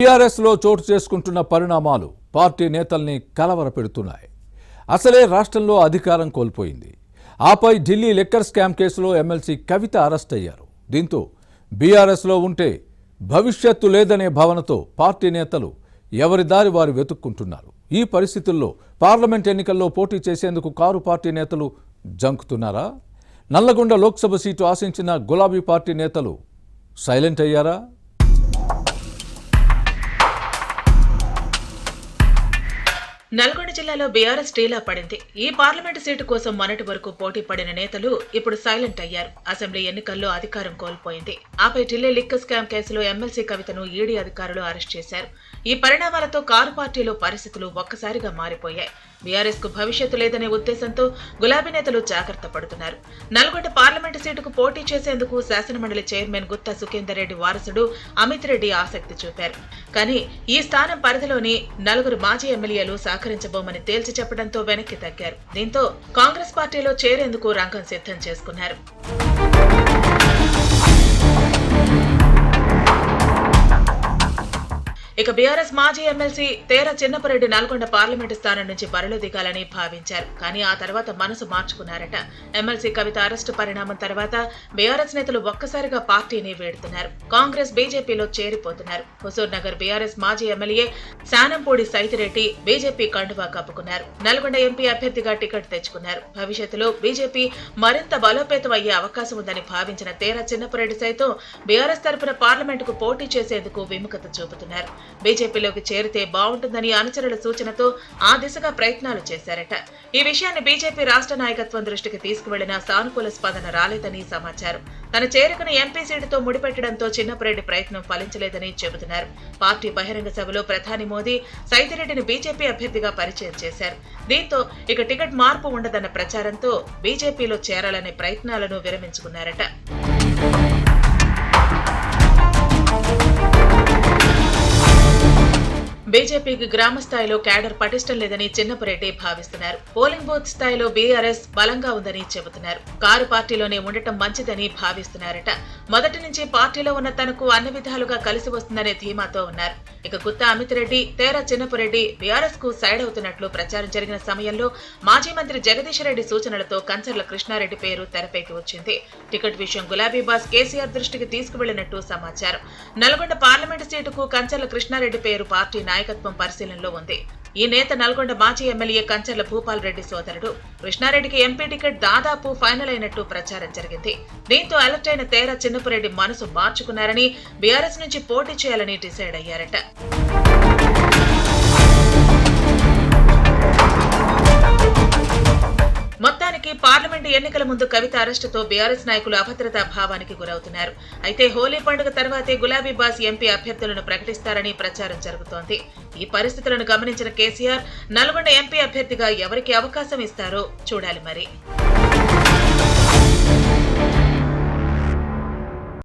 TRS లో చోటు చేసుకుంటున్న పరిణామాలు పార్టీ నేతల్ని కలవరపెడుతున్నాయి. అసలే రాష్ట్రంలో అధికారం కోల్పోయింది. ఆపై ఢిల్లీ లిక్కర్ స్కామ్ కేసులో ఎమ్మెల్సీ కవిత అరెస్ట్ అయ్యారు. దీంతో బీఆర్ఎస్ లో ఉంటే భవిష్యత్తు లేదనే భావనతో పార్టీ నేతలు ఎవరి దారి వారు వెతుక్కుంటున్నారు. ఈ పరిస్థితుల్లో పార్లమెంట్ ఎన్నికల్లో పోటీ చేసేందుకు కారు పార్టీ నేతలు జంకుతున్నారా? నల్లగొండ లోక్సభ సీటు ఆశించిన గులాబీ పార్టీ నేతలు సైలెంట్ అయ్యారా? నల్గొండ జిల్లాలో బీఆర్ఎస్ టీలా పడింది. ఈ పార్లమెంటు సీటు కోసం మొన్నటి వరకు పోటీ పడిన నేతలు ఇప్పుడు సైలెంట్ అయ్యారు. అసెంబ్లీ ఎన్నికల్లో అధికారం కోల్పోయింది. ఆపై ఢిల్లీ లిక్కర్ స్కామ్ కేసులో ఎమ్మెల్సీ కవితను ఈడీ అధికారులు అరెస్ట్ చేశారు. ఈ పరిణామాలతో కారు పార్టీలో పరిస్థితులు ఒక్కసారిగా మారిపోయాయి. బీఆర్ఎస్ కు భవిష్యత్తు లేదనే ఉద్దేశంతో గులాబీ నేతలు జాగ్రత్త పడుతున్నారు. నల్గొండ పార్లమెంటు సీటుకు పోటీ చేసేందుకు శాసనమండలి చైర్మన్ గుత్తా సుఖేందర్ రెడ్డి వారసుడు అమిత్ రెడ్డి ఆసక్తి చూపారు. కానీ ఈ స్థానం పరిధిలోని నలుగురు మాజీ ఎమ్మెల్యేలు సహకరించబోమని తేల్చి చెప్పడంతో వెనక్కి తగ్గారు. దీంతో కాంగ్రెస్ పార్టీలో చేరేందుకు రంగం సిద్ధం చేసుకున్నారు. ఇక బీఆర్ఎస్ మాజీ ఎమ్మెల్సీ తేరా చిన్నపరెడ్డి నల్గొండ పార్లమెంటు స్థానం నుంచి బరిలో దిగాలని భావించారు. కానీ ఆ తర్వాత మనసు మార్చుకున్నారట. ఎమ్మెల్సీ కవిత అరెస్టు పరిణామం తర్వాత బీఆర్ఎస్ నేతలు ఒక్కసారిగా పార్టీని వేడుతున్నారు. కాంగ్రెస్ బీజేపీలో చేరిపోతున్నారు. హుజూర్ నగర్ బీఆర్ఎస్ మాజీ ఎమ్మెల్యే శానంపూడి సైతిరెడ్డి బీజేపీ కండువా కప్పుకున్నారు. నల్గొండ ఎంపీ అభ్యర్థిగా టికెట్ తెచ్చుకున్నారు. భవిష్యత్తులో బీజేపీ మరింత బలోపేతం అయ్యే అవకాశం ఉందని భావించిన తేరా చిన్నపరెడ్డి సైతం బీఆర్ఎస్ తరఫున పార్లమెంటుకు పోటీ చేసేందుకు విముఖత చూపుతున్నారు. బీజేపీలోకి చేరితే బాగుంటుందని అనుచరుల సూచనతో ఆ దిశగా ప్రయత్నాలు చేశారట. ఈ విషయాన్ని బీజేపీ రాష్ట్ర నాయకత్వం దృష్టికి తీసుకువెళ్లిన సానుకూల స్పందన రాలేదని సమాచారం. తన చేరికను ఎంపీ సీటుతో ముడిపెట్టడంతో చిన్నపరెడ్డి ప్రయత్నం ఫలించలేదని చెబుతున్నారు. పార్టీ బహిరంగ సభలో ప్రధాని మోదీ సైతిరెడ్డిని బీజేపీ అభ్యర్థిగా పరిచయం చేశారు. దీంతో ఇక టికెట్ మార్పు ఉండదన్న ప్రచారంతో బీజేపీలో చేరాలనే ప్రయత్నాలను విరమించుకున్నారట. బీజేపీకి గ్రామ స్థాయిలో క్యాడర్ పటిష్టం లేదని చిన్నపరెడ్డి భావిస్తున్నారు. పోలింగ్ బూత్ స్థాయిలో బీఆర్ఎస్ బలంగా ఉందని చెబుతున్నారు. కారు పార్టీలోనే ఉండటం మంచిదని భావిస్తున్నారట. మొదటి నుంచి పార్టీలో ఉన్న తనకు అన్ని విధాలుగా కలిసి వస్తుందనే ధీమాతో ఉన్నారు. ఇక గుత్తా అమిత్ రెడ్డి తేరా చిన్నపరెడ్డి బీఆర్ఎస్ కు సైడ్ అవుతున్నట్లు ప్రచారం జరిగిన సమయంలో మాజీ మంత్రి జగదీష్ రెడ్డి సూచనలతో కంచర్ల కృష్ణారెడ్డి పేరు తెరపైకి వచ్చింది. టికెట్ విషయం గులాబీ బాస్ కేసీఆర్ దృష్టికి తీసుకువెళ్లినట్టు సమాచారం. నల్గొండ పార్లమెంటు సీటుకు కంచర్ల కృష్ణారెడ్డి పేరు పార్టీ నాయకత్వం పరిశీలనలో ఉంది. ఈ నేత నల్గొండ మాజీ ఎమ్మెల్యే కంచర్ల భూపాల్ రెడ్డి సోదరుడు. కృష్ణారెడ్డికి ఎంపీ టికెట్ దాదాపు ఫైనల్ అయినట్టు ప్రచారం జరిగింది. దీంతో అలర్ట్ అయిన తేరా చిన్నపరెడ్డి మనసు మార్చుకున్నారని బీఆర్ఎస్ నుంచి పోటీ చేయాలని డిసైడ్ అయ్యారట. మొత్తానికి పార్లమెంటు ఎన్నికల ముందు కవిత అరెస్టుతో బీఆర్ఎస్ నాయకులు అభద్రతా భావానికి గురవుతున్నారు. అయితే హోలీ పండుగ తర్వాతే గులాబీ బాస్ ఎంపీ అభ్యర్థులను ప్రకటిస్తారని ప్రచారం జరుగుతోంది. ఈ పరిస్థితులను గమనించిన కేసీఆర్ నల్గొండ ఎంపీ అభ్యర్థిగా ఎవరికి అవకాశం ఇస్తారో చూడాలి మరి.